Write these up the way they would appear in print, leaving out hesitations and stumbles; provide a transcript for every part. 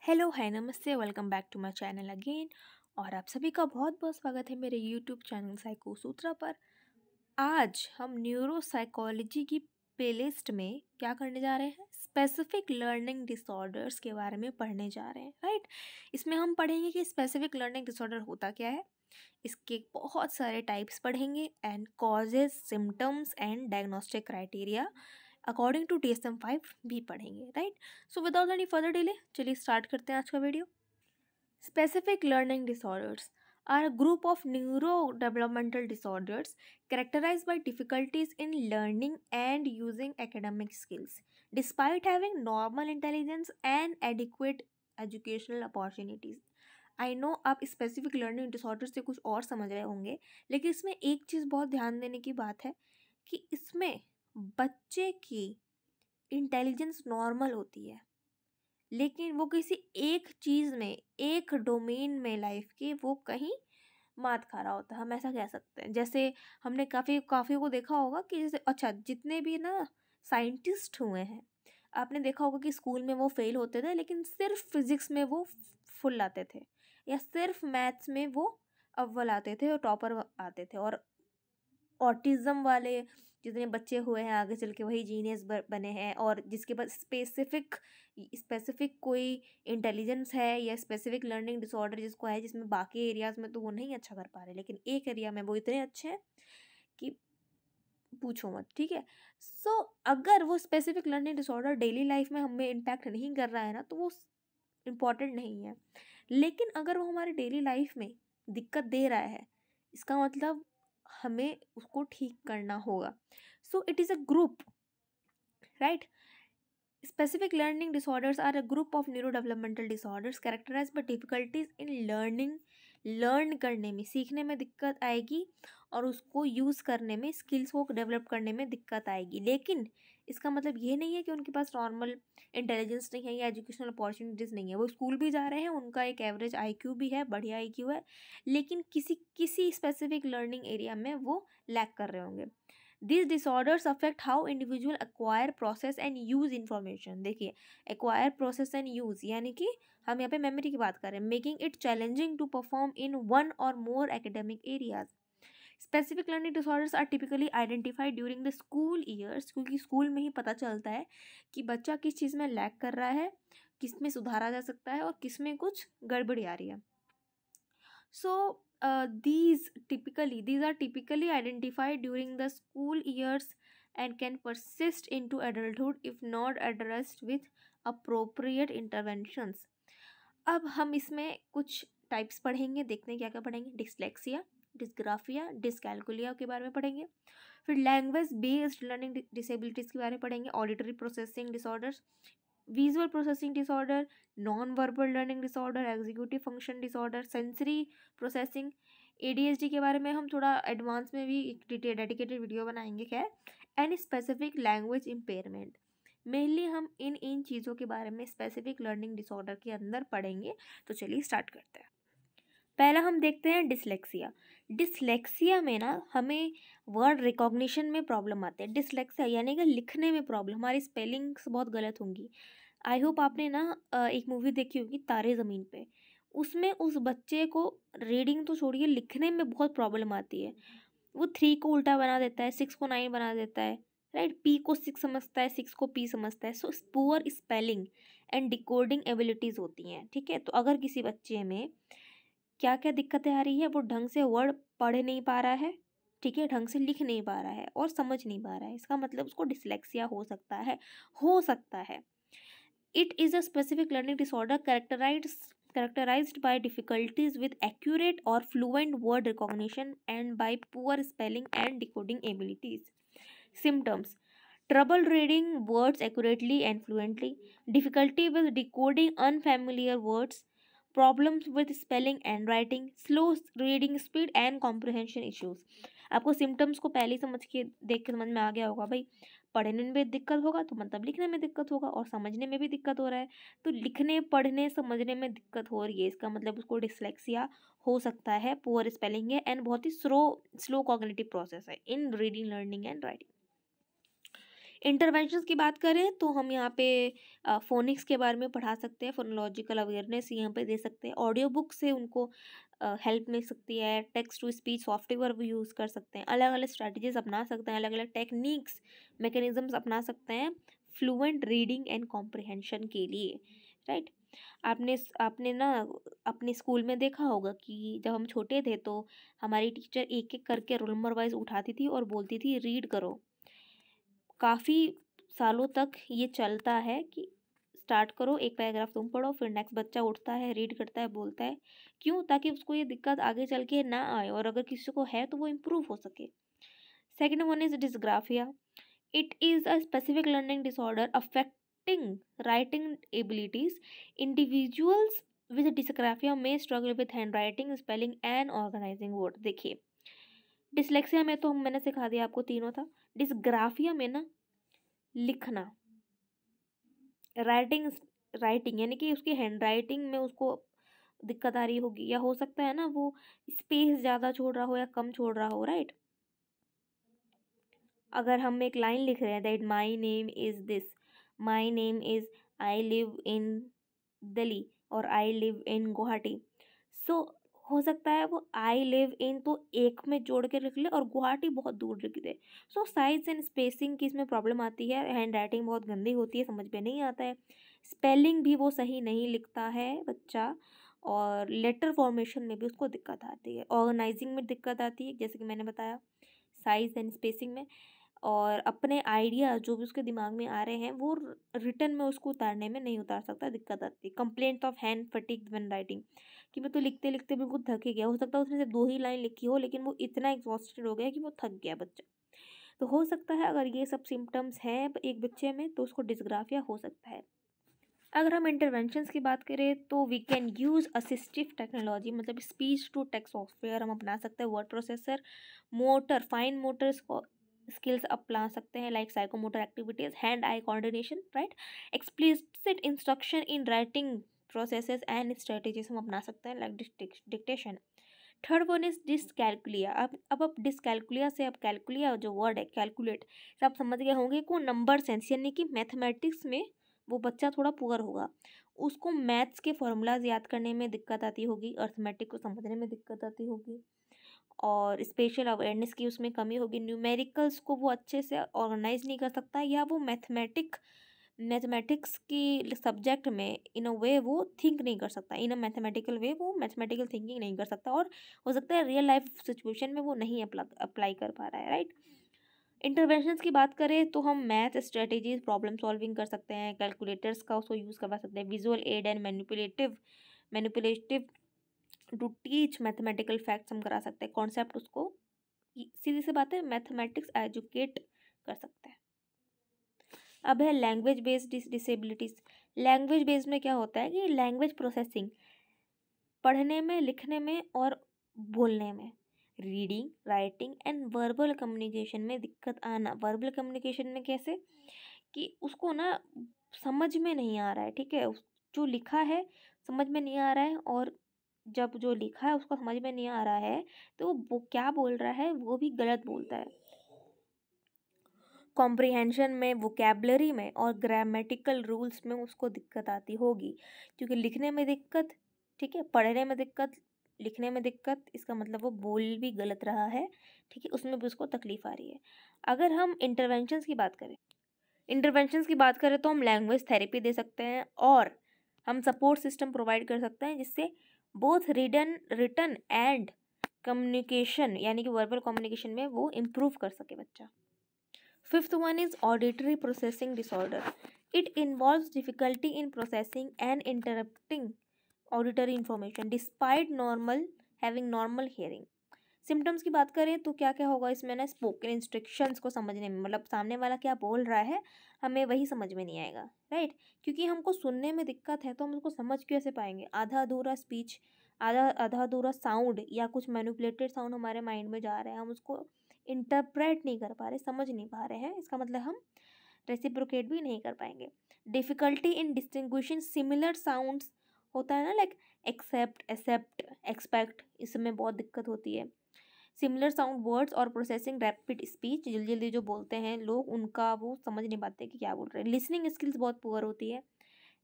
Hello, hi, नमस्ते, welcome back to my channel again. और आप सभी का बहुत बहुत स्वागत है मेरे यूट्यूब चैनल साइको सूत्रा पर। आज हम न्यूरो साइकोलॉजी की प्लेलिस्ट में क्या करने जा रहे हैं, स्पेसिफिक लर्निंग डिसऑर्डर्स के बारे में पढ़ने जा रहे हैं, राइट। इसमें हम पढ़ेंगे कि स्पेसिफिक लर्निंग डिसऑर्डर होता क्या है, इसके बहुत सारे टाइप्स पढ़ेंगे and causes, symptoms and diagnostic criteria according to DSM-5 भी पढ़ेंगे, right. So without any further delay चलिए स्टार्ट करते हैं आज का video. Specific learning disorders are a group of neurodevelopmental disorders characterized by difficulties in learning and using academic skills, despite having normal intelligence and adequate educational opportunities. I know आप specific learning disorder से कुछ और समझ रहे होंगे, लेकिन इसमें एक चीज़ बहुत ध्यान देने की बात है कि इसमें बच्चे की इंटेलिजेंस नॉर्मल होती है, लेकिन वो किसी एक चीज़ में, एक डोमेन में लाइफ के वो कहीं मात खा रहा होता है, हम ऐसा कह सकते हैं। जैसे हमने काफ़ी को देखा होगा कि जैसे अच्छा जितने भी ना साइंटिस्ट हुए हैं, आपने देखा होगा कि स्कूल में वो फेल होते थे लेकिन सिर्फ फिजिक्स में वो फुल आते थे, या सिर्फ मैथ्स में वो अव्वल आते थे और टॉपर आते थे। और ऑटिज़म वाले जितने बच्चे हुए हैं आगे चल के वही जीनियस बने हैं, और जिसके पास स्पेसिफिक कोई इंटेलिजेंस है या स्पेसिफिक लर्निंग डिसऑर्डर जिसको है, जिसमें बाकी एरियाज़ में तो वो नहीं अच्छा कर पा रहे, लेकिन एक एरिया में वो इतने अच्छे हैं कि पूछो मत, ठीक है। सो अगर वो specific learning disorder daily life में हमें इम्पैक्ट नहीं कर रहा है ना, तो वो इम्पॉर्टेंट नहीं है। लेकिन अगर वो हमारी डेली लाइफ में दिक्कत दे रहा है, इसका मतलब हमें उसको ठीक करना होगा। So it is a group, right. Specific learning disorders are a group of neurodevelopmental disorders characterized by difficulties in learning, learn करने में, सीखने में दिक्कत आएगी और उसको यूज़ करने में, स्किल्स को डेवलप करने में दिक्कत आएगी। लेकिन इसका मतलब ये नहीं है कि उनके पास नॉर्मल इंटेलिजेंस नहीं है या एजुकेशनल अपॉर्चुनिटीज़ नहीं है। वो स्कूल भी जा रहे हैं, उनका एक एवरेज IQ भी है, बढ़िया IQ है, लेकिन किसी स्पेसिफिक लर्निंग एरिया में वो लैक कर रहे होंगे। These disorders affect how individual acquire, process and use information। देखिए, acquire, process and use यानी कि हम यहाँ पे मेमोरी की बात कर रहे हैं, making it challenging to perform in one or more academic areas। Specific learning disorders are typically identified during the school years, क्योंकि स्कूल में ही पता चलता है कि बच्चा किस चीज़ में लैक कर रहा है, किस में सुधारा जा सकता है और किस में कुछ गड़बड़ी आ रही है। So these are typically identified during the school years and can persist into adulthood if not addressed with appropriate interventions। अब हम इसमें कुछ टाइप्स पढ़ेंगे, देखते हैं क्या क्या पढ़ेंगे। डिसलेक्सिया, डिस्ग्राफिया, डिसकैलकुलिया के बारे में पढ़ेंगे। फिर लैंग्वेज बेस्ड लर्निंग डिसेबिलिटीज़ के बारे में पढ़ेंगे। Auditory processing disorders, visual processing disorder, non verbal learning disorder, executive function disorder, sensory processing. ADHD के बारे में हम थोड़ा एडवांस में भी एक डेडिकेटेड वीडियो बनाएंगे, खैर। And specific language impairment. Mainly हम इन चीज़ों के बारे में स्पेसिफिक लर्निंग डिसऑर्डर के अंदर पढ़ेंगे। तो चलिए स्टार्ट करते हैं। पहला हम देखते हैं डिसलेक्सिया। डिसलेक्सिया में ना हमें वर्ड रिकॉग्निशन में प्रॉब्लम आती है। डिसलेक्सिया यानी कि लिखने में प्रॉब्लम, हमारी स्पेलिंग्स बहुत गलत होंगी। आई होप आपने ना एक मूवी देखी होगी तारे ज़मीन पे, उसमें उस बच्चे को रीडिंग तो छोड़िए, लिखने में बहुत प्रॉब्लम आती है। वो 3 को उल्टा बना देता है, 6 को 9 बना देता है, राइट। P को 6 समझता है, 6 को P समझता है। So poor spelling and decoding abilities होती हैं, ठीक है। तो अगर किसी बच्चे में क्या क्या दिक्कतें आ रही है, वो ढंग से वर्ड पढ़ नहीं पा रहा है, ठीक है, ढंग से लिख नहीं पा रहा है और समझ नहीं पा रहा है, इसका मतलब उसको डिसलेक्सिया हो सकता है। It is a specific learning disorder characterized by difficulties with accurate or fluent word recognition and by poor spelling and decoding abilities. Symptoms: trouble reading words accurately and fluently, difficulty with decoding unfamiliar words, problems with spelling and writing, slow reading speed and comprehension issues। आपको symptoms को पहले ही समझ के देख के समझ में आ गया होगा भाई, पढ़ने में भी दिक्कत होगा तो मतलब लिखने में दिक्कत होगा, और समझने में भी दिक्कत हो रहा है तो लिखने, पढ़ने, समझने में दिक्कत हो रही है, इसका मतलब उसको डिसलेक्सिया हो सकता है। पुअर स्पेलिंग है एंड बहुत ही स्लो कॉग्निटिव प्रोसेस है इन reading, learning and writing. Interventions की बात करें तो हम यहाँ पे फ़ोनिक्स के बारे में पढ़ा सकते हैं, फ़ोनोलॉजिकल अवेयरनेस यहाँ पे दे सकते हैं, ऑडियो बुक से उनको हेल्प मिल सकती है, टेक्स्ट टू स्पीच सॉफ्टवेयर भी यूज़ कर सकते हैं, अलग-अलग स्ट्रैटेजीज़ अपना सकते हैं, अलग-अलग टेक्निक्स, मैकेनिज़्म्स अपना सकते हैं फ्लुएंट रीडिंग एंड कॉम्प्रिहेंशन के लिए, राइट? आपने ना अपने स्कूल में देखा होगा कि जब हम छोटे थे तो हमारी टीचर एक-एक करके रोल नंबर वाइज़ उठाती थी और बोलती थी रीड करो। काफ़ी सालों तक ये चलता है कि स्टार्ट करो, एक पैराग्राफ तुम पढ़ो, फिर नेक्स्ट बच्चा उठता है, रीड करता है, बोलता है। क्यों? ताकि उसको ये दिक्कत आगे चल के ना आए और अगर किसी को है तो वो इम्प्रूव हो सके। Second one is dysgraphia. It is a specific learning disorder affecting writing abilities. Individuals with dysgraphia में struggle with handwriting, spelling and organizing word. देखिए, डिसलेक्सिया में तो मैंने सिखा दिया आपको, तीनों था। डिस्ग्राफिया में ना लिखना, राइटिंग राइटिंग यानी कि उसकी हैंड राइटिंग में उसको दिक्कत आ रही होगी, या हो सकता है ना वो स्पेस ज़्यादा छोड़ रहा हो या कम छोड़ रहा हो, राइट? अगर हम एक लाइन लिख रहे हैं that my name is this, my name is, I live in Delhi और आई लिव इन गुवाहाटी, सो हो सकता है वो आई लिव इन तो एक में जोड़ के लिख ले और गुवाहाटी बहुत दूर लिख दे। सो साइज एंड स्पेसिंग की इसमें प्रॉब्लम आती है, हैंड राइटिंग बहुत गंदी होती है, समझ में नहीं आता है, स्पेलिंग भी वो सही नहीं लिखता है बच्चा, और लेटर फॉर्मेशन में भी उसको दिक्कत आती है, ऑर्गेनाइजिंग में दिक्कत आती है जैसे कि मैंने बताया, साइज एंड स्पेसिंग में, और अपने आइडिया जो भी उसके दिमाग में आ रहे हैं वो रिटर्न में उसको उतारने में नहीं उतार सकता, दिक्कत आती है। Complaint of hand fatigue when writing, कि मैं तो लिखते लिखते बिल्कुल थक ही गया, हो सकता है उसने सिर्फ 2 ही लाइन लिखी हो लेकिन वो इतना एग्जॉस्टेड हो गया कि वो थक गया बच्चा। तो हो सकता है अगर ये सब सिम्टम्स हैं एक बच्चे में तो उसको डिस्ग्राफिया हो सकता है। अगर हम इंटरवेंशंस की बात करें तो we can use assistive technology, मतलब स्पीच टू टेक्स्ट सॉफ्टवेयर हम अपना सकते हैं, word processor, motor fine motor skills अपना सकते हैं like psychomotor activities, hand eye coordination, right? Explicit instruction in writing processes and strategies हम अपना सकते हैं like dictation. Third one is dyscalculia. अब डिसकैलकुलिया से, अब कैलकुलिया जो वर्ड है कैलकुलेट से आप समझ गए होंगे को नंबर सेंस, यानी कि मैथमेटिक्स में वो बच्चा थोड़ा पुअर होगा, उसको मैथ्स के फॉर्मूलाज याद करने में दिक्कत आती होगी, अर्थमेटिक को समझने में दिक्कत आती होगी, और स्पेशल अवेयरनेस की उसमें कमी होगी, न्यूमेरिकल्स को वो अच्छे से ऑर्गेनाइज नहीं कर सकता, या वो मैथमेटिक्स की सब्जेक्ट में इन अ वे वो थिंक नहीं कर सकता, इन अ मैथमेटिकल वे वो मैथमेटिकल थिंकिंग नहीं कर सकता, और हो सकता है रियल लाइफ सिचुएशन में वो नहीं अप्लाई कर पा रहा है, राइट? इंटरवेंशंस की बात करें तो हम मैथ स्ट्रेटेजीज, प्रॉब्लम सॉल्विंग कर सकते हैं, कैलकुलेटर्स का उसको यूज़ करवा सकते हैं, visual aid and manipulative to teach mathematical facts हम करा सकते हैं, कॉन्सेप्ट उसको सीधी सी बात है मैथमेटिक्स एजुकेट कर सकते हैं। अब है language based disabilities. Language based में क्या होता है कि लैंग्वेज प्रोसेसिंग, पढ़ने में, लिखने में और बोलने में, reading, writing and verbal communication में दिक्कत आना। वर्बल कम्युनिकेशन में कैसे कि उसको ना समझ में नहीं आ रहा है, ठीक है, जो लिखा है समझ में नहीं आ रहा है, और जब जो लिखा है उसको समझ में नहीं आ रहा है तो वो क्या बोल रहा है वो भी गलत बोलता है। कॉम्प्रिहेंशन में, वोकेबलरी में और ग्रामेटिकल रूल्स में उसको दिक्कत आती होगी, क्योंकि लिखने में दिक्कत, ठीक है, पढ़ने में दिक्कत, लिखने में दिक्कत, इसका मतलब वो बोल भी गलत रहा है, ठीक है, उसमें भी उसको तकलीफ आ रही है। अगर हम इंटरवेंशंस की बात करें तो हम लैंग्वेज थेरेपी दे सकते हैं, और हम सपोर्ट सिस्टम प्रोवाइड कर सकते हैं जिससे बोथ रिटन एंड कम्युनिकेशन यानी कि वर्बल कम्युनिकेशन में वो इम्प्रूव कर सके बच्चा। Fifth one is auditory processing disorder. It involves difficulty in processing and interrupting auditory information despite having normal hearing. Symptoms की बात करें तो क्या क्या होगा इसमें ना, स्पोकन इंस्ट्रक्शंस को समझने में, मतलब सामने वाला क्या बोल रहा है हमें वही समझ में नहीं आएगा, राइट? क्योंकि हमको सुनने में दिक्कत है तो हम उसको समझ कैसे पाएंगे? आधा अधूरा स्पीच, आधा आधा अधूरा साउंड या कुछ मैनिपुलेटेड साउंड हमारे माइंड में जा रहे हैं, हम उसको इंटरप्रेट नहीं कर पा रहे, समझ नहीं पा रहे हैं, इसका मतलब हम रेसिप्रोकेट भी नहीं कर पाएंगे। Difficulty in distinguishing similar sounds होता है ना, लाइक एक्सेप्ट, एक्सेप्ट, एक्सपेक्ट, इसमें बहुत दिक्कत होती है। सिमिलर साउंड वर्ड्स और प्रोसेसिंग रैपिड स्पीच, जल्दी जल्दी जो बोलते हैं लोग उनका वो समझ नहीं पाते कि क्या बोल रहे हैं। लिसनिंग स्किल्स बहुत पुअर होती है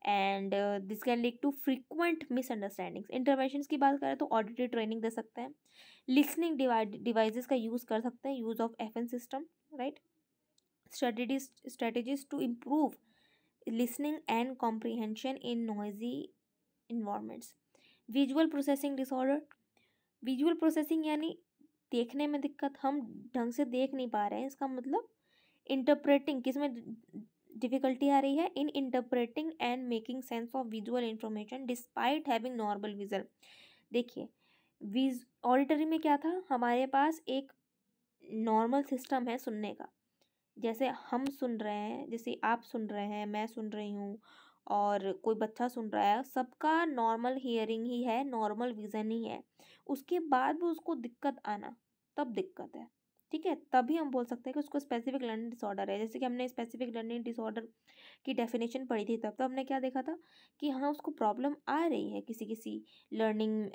and this can lead to frequent misunderstandings. Interventions की बात करें तो ऑडिटरी ट्रेनिंग दे सकते हैं, लिसनिंग डिवाइसेस का यूज़ कर सकते हैं, use of FN system, right. Strategies to improve listening and comprehension in noisy environments. Visual processing disorder, visual processing यानी देखने में दिक्कत, हम ढंग से देख नहीं पा रहे हैं, इसका मतलब इंटरप्रेटिंग, किस में डिफिकल्टी आ रही है, in interpreting and making sense of visual information despite having normal vision. देखिए ऑडिटरी में क्या था, हमारे पास एक नॉर्मल सिस्टम है सुनने का, जैसे हम सुन रहे हैं, जैसे आप सुन रहे हैं, मैं सुन रही हूँ और कोई बच्चा सुन रहा है, सबका नॉर्मल हियरिंग ही है, नॉर्मल विजन ही है। उसके बाद भी उसको दिक्कत आना, तब दिक्कत है, ठीक है, तभी हम बोल सकते हैं कि उसको स्पेसिफिक लर्निंग डिसऑर्डर है। जैसे कि हमने स्पेसिफिक लर्निंग डिसऑर्डर की डेफिनेशन पढ़ी थी, तब तो हमने क्या देखा था कि हाँ उसको प्रॉब्लम आ रही है किसी किसी लर्निंग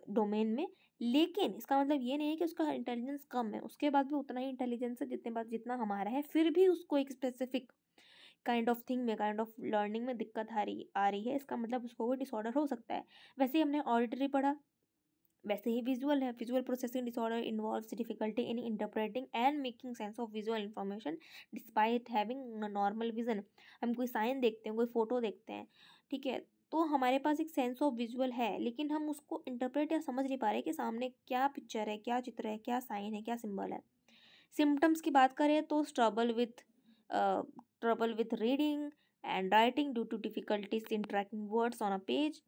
डोमेन में, लेकिन इसका मतलब ये नहीं है कि उसका इंटेलिजेंस कम है, उसके बाद भी उतना ही इंटेलिजेंस है जितना हमारा है, फिर भी उसको एक स्पेसिफिक काइंड ऑफ थिंग में, काइंड ऑफ लर्निंग में दिक्कत आ रही है, इसका मतलब उसको कोई डिसऑर्डर हो सकता है। वैसे ही हमने ऑडिटरी पढ़ा, वैसे ही विजुअल है, visual processing disorder involves difficulty in interpreting and making sense of visual information despite having normal vision. हम कोई साइन देखते हैं, कोई फोटो देखते हैं, ठीक है, तो हमारे पास एक सेंस ऑफ विजुअल है, लेकिन हम उसको इंटरप्रेट या समझ नहीं पा रहे कि सामने क्या पिक्चर है, क्या चित्र है, क्या साइन है, क्या सिंबल है। सिम्टम्स की बात करें तो trouble with reading and writing due to difficulties in tracking words on a page,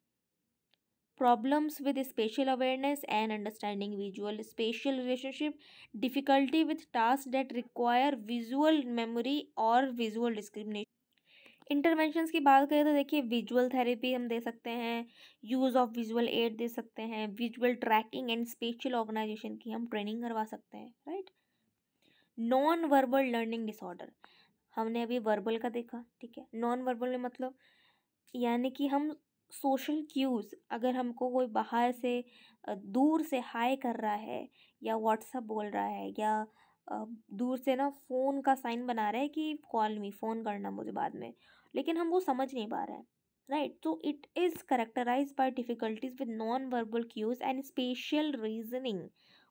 problems with spatial awareness and understanding visual spatial relationship, difficulty with tasks that require visual memory or visual discrimination। Interventions की बात करें तो देखिए visual therapy हम दे सकते हैं, use of visual aid दे सकते हैं, visual tracking and spatial organisation की हम ट्रेनिंग करवा सकते हैं, right. Non verbal learning disorder, हमने अभी वर्बल का देखा, ठीक है, नॉन वर्बल में मतलब यानी कि हम सोशल क्यूज़, अगर हमको कोई बाहर से दूर से हाय कर रहा है या व्हाट्सअप बोल रहा है या दूर से ना फ़ोन का साइन बना रहा है कि कॉल मी, फ़ोन करना मुझे बाद में, लेकिन हम वो समझ नहीं पा रहे हैं, राइट। तो it is characterised by difficulties with non verbal cues and spatial reasoning,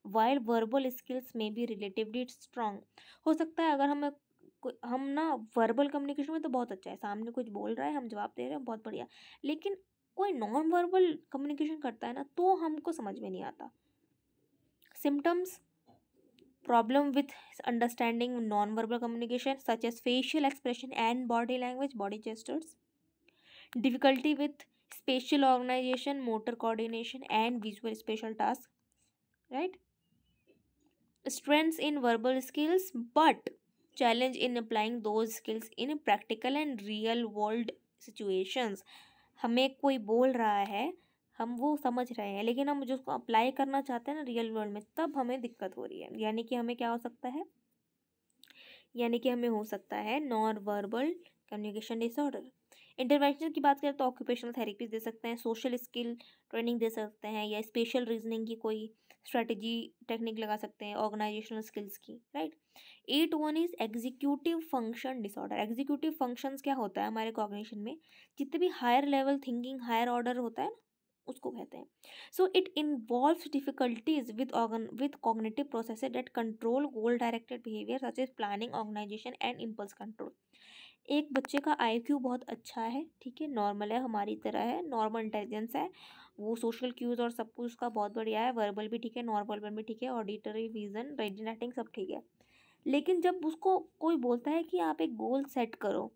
while verbal skills में बी रिलेटिवली स्ट्रॉन्ग। हो सकता है अगर हम ना वर्बल कम्युनिकेशन में तो बहुत अच्छा है, सामने कुछ बोल रहा है, हम जवाब दे रहे हैं, बहुत बढ़िया, लेकिन कोई नॉन वर्बल कम्युनिकेशन करता है ना, तो हमको समझ में नहीं आता। Symptoms, problem with understanding non verbal communication such as facial expression and body language, body gestures, difficulty with spatial organisation, motor coordination and visual spatial task, right. Strengths in verbal skills but challenge in applying those skills in practical and real world situations। हमें कोई बोल रहा है, हम वो समझ रहे हैं, लेकिन हम जो उसको अप्लाई करना चाहते हैं ना रियल वर्ल्ड में, तब हमें दिक्कत हो रही है। यानी कि हमें क्या हो सकता है, यानी कि हमें हो सकता है non verbal communication disorder. Intervention की बात करें तो ऑक्यूपेशनल थेरेपीज दे सकते हैं, सोशल स्किल ट्रेनिंग दे सकते हैं, या स्पेशल रीजनिंग की कोई स्ट्रेटजी टेक्निक लगा सकते हैं, ऑर्गेनाइजेशनल स्किल्स की, right. 8 is executive function disorder. Executive functions क्या होता है हमारे कॉग्निशन में, जितने भी higher level thinking, higher order होता है ना, उसको कहते हैं। So it involves difficulties with cognitive processes that control goal directed behaviour such as planning, organisation and impulse control. एक बच्चे का IQ बहुत अच्छा है, ठीक है, नॉर्मल है, हमारी तरह है, नॉर्मल इंटेलिजेंस है, वो सोशल क्यूज़ और सब कुछ उसका बहुत बढ़िया है, वर्बल भी ठीक है, नॉन वर्बल भी ठीक है, ऑडिटरी, विजन, रीडिंग, राइटिंग सब ठीक है। लेकिन जब उसको कोई बोलता है कि आप एक गोल सेट करो,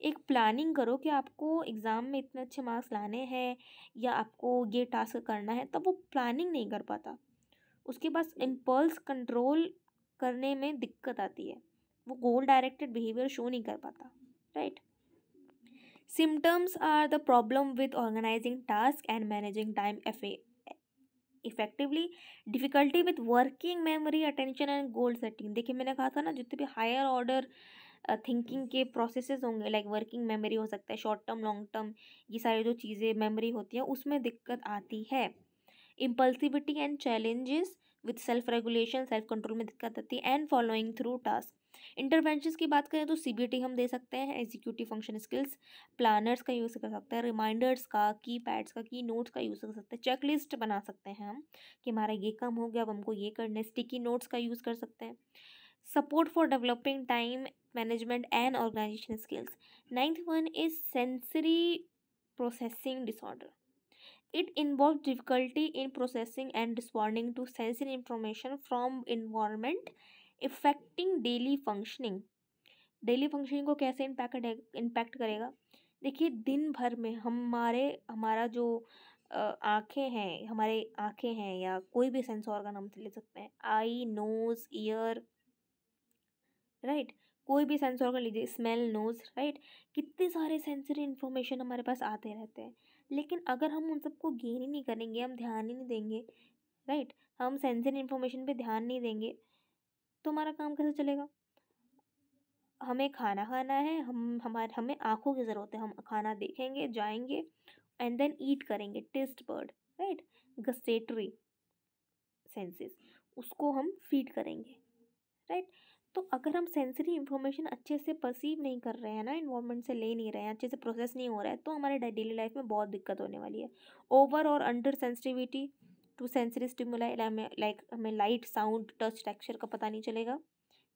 एक प्लानिंग करो कि आपको एग्ज़ाम में इतने अच्छे मार्क्स लाने हैं या आपको ये टास्क करना है, तब वो प्लानिंग नहीं कर पाता, उसके पास इम्पल्स कंट्रोल करने में दिक्कत आती है, वो गोल डायरेक्टेड बिहेवियर शो नहीं कर पाता, right. Symptoms are the problem with organising task and managing time effectively, difficulty with working memory, attention and goal setting. देखिए मैंने कहा था ना, जितने भी हायर ऑर्डर थिंकिंग के प्रोसेसेस होंगे, लाइक वर्किंग मेमोरी हो सकता है, शॉर्ट टर्म, लॉन्ग टर्म, ये सारी जो चीज़ें मेमोरी होती है उसमें दिक्कत आती है। Impulsivity and challenges with self regulation, self control में दिक्कत आती है, and following through task. Interventions की बात करें तो सीबीटी हम दे सकते हैं, एग्जीक्यूटिव फंक्शन स्किल्स, प्लानर्स का यूज़ कर सकते हैं, रिमाइंडर्स का, की पैड्स का, की नोट्स का यूज़ कर सकते हैं, चेकलिस्ट बना सकते हैं हम कि हमारा ये काम हो गया, अब हमको ये करना है, स्टिकी नोट्स का यूज़ कर सकते हैं, support for developing time management and organisation skills. Ninth one is sensory processing disorder. It involves difficulty in processing and responding to sensory information from environment affecting daily functioning. Daily functioning को कैसे impact करेगा? देखिए, दिन भर में हमारा जो हमारे आँखें हैं या कोई भी सेंस ऑर्गन हम ले सकते हैं, आई, नोज़, ईयर, राइट, कोई भी सेंस ऑर्गन लीजिए, स्मेल, नोज, राइट, कितने सारे सेंसरी इन्फॉर्मेशन हमारे पास आते रहते हैं, लेकिन अगर हम उन सबको गेन ही नहीं करेंगे, हम ध्यान ही नहीं देंगे, राइट, हम सेंसरी इन्फॉर्मेशन पे ध्यान नहीं देंगे, तो हमारा काम कैसे चलेगा? हमें खाना खाना है, हमें आँखों की ज़रूरत है, हम खाना देखेंगे, जाएंगे एंड देन ईट करेंगे, taste bud, right, gustatory senses, उसको हम फीड करेंगे, राइट। तो अगर हम सेंसरी इंफॉर्मेशन अच्छे से परसीव नहीं कर रहे हैं ना, इन्वायरमेंट से ले नहीं रहे हैं, अच्छे से प्रोसेस नहीं हो रहा है, तो हमारे डेली लाइफ में बहुत दिक्कत होने वाली है। ओवर और under sensitivity to sensory stimuli, like हमें लाइट, साउंड, टच, टेक्सचर का पता नहीं चलेगा,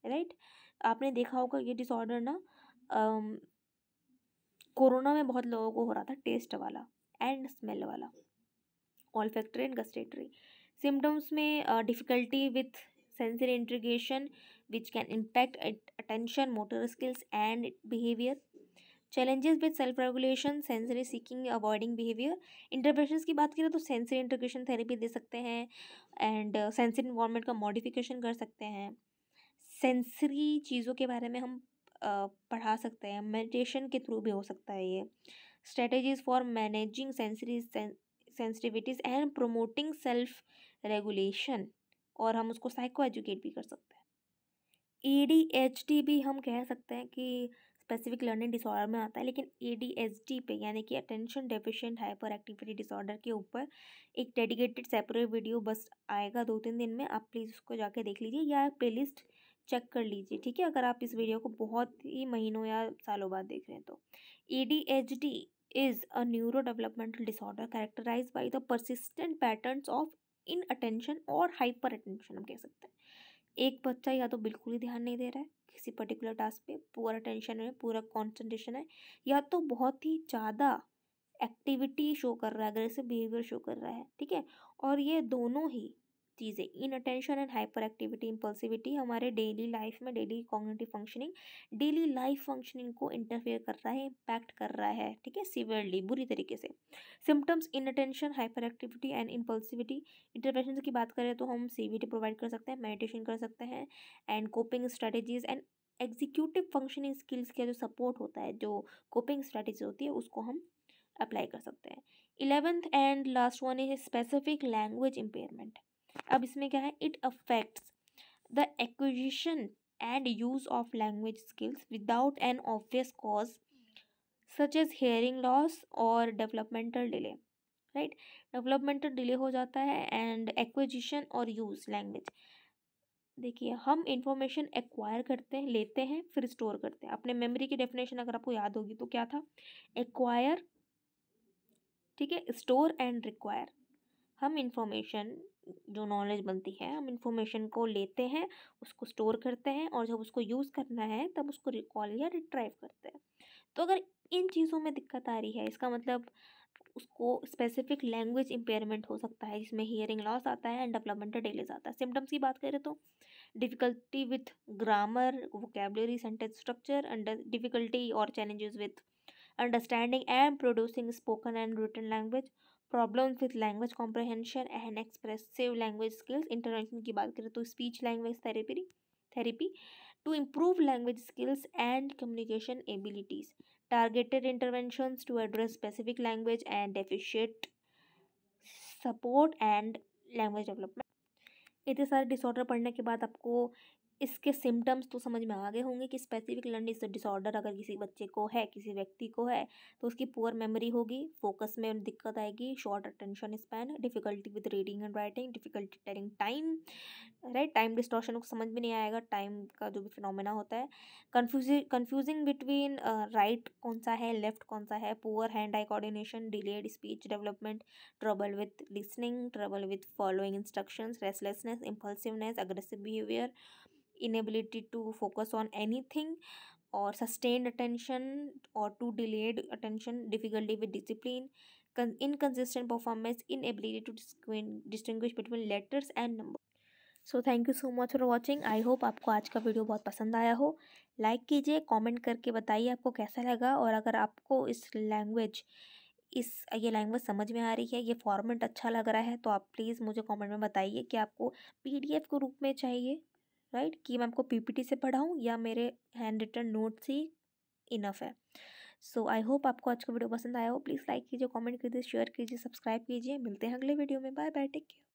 राइट। आपने देखा होगा ये डिसऑर्डर ना कोरोना में बहुत लोगों को हो रहा था, टेस्ट वाला एंड स्मेल वाला, olfactory and gustatory. Symptoms में difficulty with sensory integration which can impact attention, motor skills and behavior. Challenges with self-regulation, sensory seeking, avoiding behavior. Interventions की बात करें तो sensory integration therapy दे सकते हैं and sensory environment का modification कर सकते हैं. सेंसरी चीज़ों के बारे में हम पढ़ा सकते हैं, मेडिटेशन के थ्रू भी हो सकता है ये. Strategies for managing sensory sensitivities and promoting self regulation, और हम उसको साइको एजुकेट भी कर सकते हैं. ADHD भी हम कह सकते हैं कि स्पेसिफिक लर्निंग डिसऑर्डर में आता है, लेकिन ADHD पे यानी कि attention deficient hyper activity disorder के ऊपर एक डेडिकेटेड सेपरेट वीडियो बस आएगा 2-3 दिन में, आप प्लीज़ उसको जाके देख लीजिए या प्लेलिस्ट चेक कर लीजिए, ठीक है, अगर आप इस वीडियो को बहुत ही महीनों या सालों बाद देख रहे हैं तो. ADHD is a neurodevelopmental disorder characterized by the persistent patterns of inattention और hyper attention, हम कह सकते हैं. एक बच्चा या तो बिल्कुल ही ध्यान नहीं दे रहा है किसी पर्टिकुलर टास्क पे, पूरा टेंशन है, पूरा कॉन्सेंट्रेशन है, या तो बहुत ही ज़्यादा एक्टिविटी शो कर रहा है, अग्रेसिव बिहेवियर शो कर रहा है, ठीक है. और ये दोनों ही चीज़ें, in attention and hyperactivity, impulsivity, हमारे डेली लाइफ में, daily cognitive functioning, daily life functioning को इंटरफेयर कर रहा है, इम्पैक्ट कर रहा है, ठीक है, सीवियरली, बुरी तरीके से. Symptoms in attention, hyper activity and impulsivity. Intervention की बात करें तो हम CBT प्रोवाइड कर सकते हैं, मेडिटेशन कर सकते हैं and coping strategies and executive functioning skills का जो सपोर्ट होता है, जो कोपिंग स्ट्रेटेजी होती है, उसको हम अप्लाई कर सकते हैं. 11th and last one is specific language impairment. अब इसमें क्या है, it affects the acquisition and use of language skills without an obvious cause such as hearing loss और developmental delay, right. Developmental delay हो जाता है एंड एक्विजिशन और use language. देखिए, हम इंफॉर्मेशन एक्वायर करते हैं, लेते हैं, फिर स्टोर करते हैं. अपने मेमोरी की डेफिनेशन अगर आपको याद होगी तो क्या था, एक्वायर, ठीक है, स्टोर एंड रिक्वायर. हम इंफॉर्मेशन, जो नॉलेज बनती है, हम इंफॉर्मेशन को लेते हैं, उसको स्टोर करते हैं, और जब उसको यूज़ करना है तब उसको रिकॉल या रिट्राइव करते हैं. तो अगर इन चीज़ों में दिक्कत आ रही है, इसका मतलब उसको स्पेसिफिक लैंग्वेज इम्पेयरमेंट हो सकता है, जिसमें हियरिंग लॉस आता है एंड डेवलपमेंटल डिलेज आता है. सिम्टम्स की बात करें तो difficulty with grammar, vocabulary, sentence structure, under difficulty और challenges with understanding and producing spoken and written language, problems with language comprehension and expressive language skills. Intervention की बात करें तो speech language therapy to improve language skills and communication abilities, targeted interventions to address specific language and deficit support and language development. इतने सारे disorder पढ़ने के बाद आपको इसके सिम्टम्स तो समझ में आ गए होंगे कि स्पेसिफिक लर्निंग डिसऑर्डर अगर किसी बच्चे को है, किसी व्यक्ति को है, तो उसकी पुअर मेमोरी होगी, फोकस में दिक्कत आएगी, short attention span, difficulty with reading and writing, difficulty telling time, right, time distortion को समझ में नहीं आएगा, टाइम का जो भी फिनोमेना होता है, कंफ्यूजिंग बिटवीन राइट कौन सा है, लेफ्ट कौन सा है, poor hand eye coordination, delayed speech development, trouble with listening, trouble with following instructions, restlessness, impulsiveness, aggressive behaviour, inability to focus on anything or sustained attention or too delayed attention, difficulty with discipline, inconsistent performance, inability to distinguish between letters and numbers. So thank you so much for watching. I hope आपको आज का video बहुत पसंद आया हो। Like कीजिए, comment करके बताइए आपको कैसा लगा, और अगर आपको ये लैंग्वेज समझ में आ रही है, ये फॉर्मेट अच्छा लग रहा है, तो आप प्लीज़ मुझे कमेंट में बताइए कि आपको पीडीएफ के रूप में चाहिए, राइट, कि मैं आपको पीपीटी से पढ़ाऊँ या मेरे हैंड रिटन नोट्स ही इनफ है। सो आई होप आपको आज का वीडियो पसंद आया हो। प्लीज़ लाइक कीजिए, कमेंट कीजिए, शेयर कीजिए, सब्सक्राइब कीजिए। मिलते हैं अगले वीडियो में। Bye bye, take care.